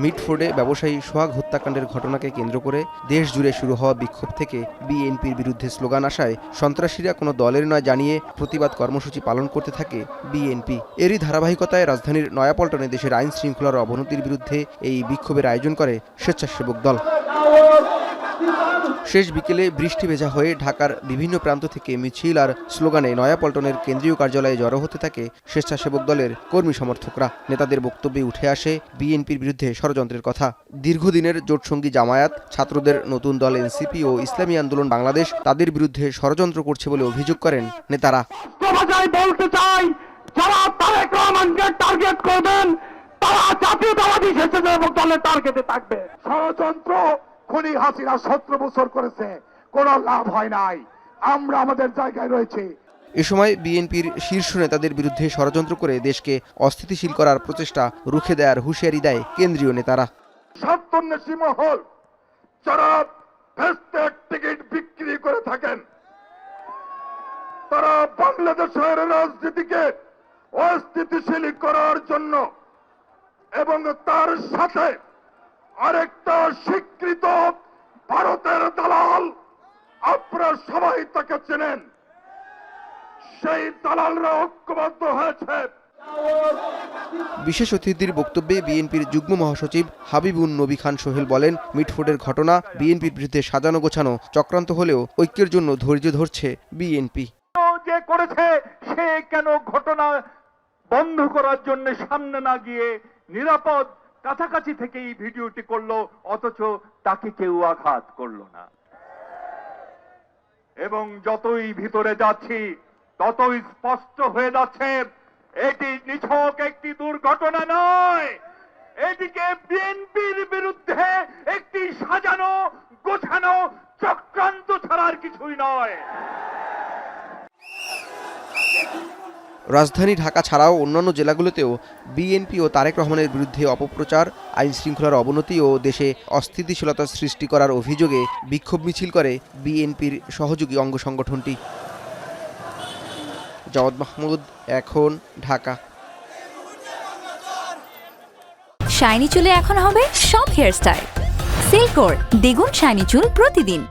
মিটফোর্ডে ব্যবসায়ী সোহাগ হত্যাকাণ্ডের ঘটনাকে কেন্দ্র করে দেশ জুড়ে শুরু হওয়া বিক্ষোভ থেকে বিএনপির বিরুদ্ধে স্লোগান আসায় সন্ত্রাসীরা কোনো দলের নয় জানিয়ে প্রতিবাদ কর্মসূচি পালন করতে থাকে বিএনপি। এরই ধারাবাহিকতায় রাজধানীর নয়াপল্টনে দেশের আইন শৃঙ্খলার অবনতির বিরুদ্ধে এই বিক্ষোভের আয়োজন করে স্বেচ্ছাসেবক দল। শেষ বিকেলে বৃষ্টি ভেজা হয়ে ঢাকার বিভিন্ন প্রান্ত থেকে মিছিল আর স্লোগানে নয়াপল্টনের কেন্দ্রীয় কার্যালয়ে জড়ো হতে থাকে স্বেচ্ছাসেবক দলের কর্মী সমর্থকরা। নেতাদের বক্তব্যে উঠে আসে বিএনপির বিরুদ্ধে ষড়যন্ত্রের কথা। দীর্ঘদিনের জোটসঙ্গী জামায়াত, ছাত্রদের নতুন দল এনসিপি ও ইসলামী আন্দোলন বাংলাদেশ তাদের বিরুদ্ধে ষড়যন্ত্র করছে বলে অভিযোগ করেন নেতারা। বলতে চাই, যারা তারেক রহমানকে টার্গেট করবেন তারা জাতীয়তাবাদী স্বেচ্ছাসেবক দলের টার্গেটে থাকবে। ষড়যন্ত্র খুনি হাসিনা 17 বছর করেছে, কোনো লাভ হয় নাই। আমরা আমাদের জায়গায় রয়েছে। এ সময় বিএনপির শীর্ষ নেতাদের বিরুদ্ধে ষড়যন্ত্র করে দেশকে অস্থিতিশীল করার প্রচেষ্টা রুখে দেওয়ার হুঁশিয়ারি দেয় কেন্দ্রীয় নেতারা। স্বার্থান্বেষী মহল যারা ভেস্টেড টিকিট বিক্রি করে থাকেন, তারা বাংলাদেশের রাজনীতিকে অস্থিতিশীল করার জন্য এবং তার সাথে আরেকটা স্বীকৃত ভারতের দালাল, আপনারা সবাই তাকে চেনেন, সেই দালালরা ঐক্যবদ্ধ হয়েছে। বিশেষ অতিথির বক্তব্যে বিএনপির যুগ্ম মহাসচিব হাবিবুন নবী খান সোহেল বলেন, মিটফোর্ডের ঘটনা বিএনপির বিরুদ্ধে সাজানো গোছানো চক্রান্ত হলেও ঐক্যের জন্য ধৈর্য ধরছে বিএনপি। যে করেছে সে কেন ঘটনা বন্ধ করার জন্য সামনে না গিয়ে নিরাপদ কাছাকাছি থেকে এই ভিডিওটি করলো, অথচ তাকে কেউ আঘাত করলো না। এবং যতই ভিতরে যাচ্ছি ততই স্পষ্ট হয়ে যাচ্ছে এটি নিছক একটি দুর্ঘটনা নয়, এটিকে বিএনপির বিরুদ্ধে একটি সাজানো গোছানো চক্রান্ত ছাড়ার কিছুই নয়। রাজধানী ঢাকা ছাড়াও অন্যান্য জেলাগুলোতেও বিএনপি ও তারেক রহমানের বিরুদ্ধে অপপ্রচার, আইন শৃঙ্খলার অবনতি ও দেশে অস্থিতিশীলতা সৃষ্টি করার অভিযোগে বিক্ষোভ মিছিল করে বিএনপির সহযোগী অঙ্গ সংগঠনটি। জাওয়াদ মাহমুদ, এখন, ঢাকা। শাইনি চুলে এখন হবে সব হেয়ারস্টাইল। সিল্কোর দ্বিগুণ শাইনি চুল প্রতিদিন।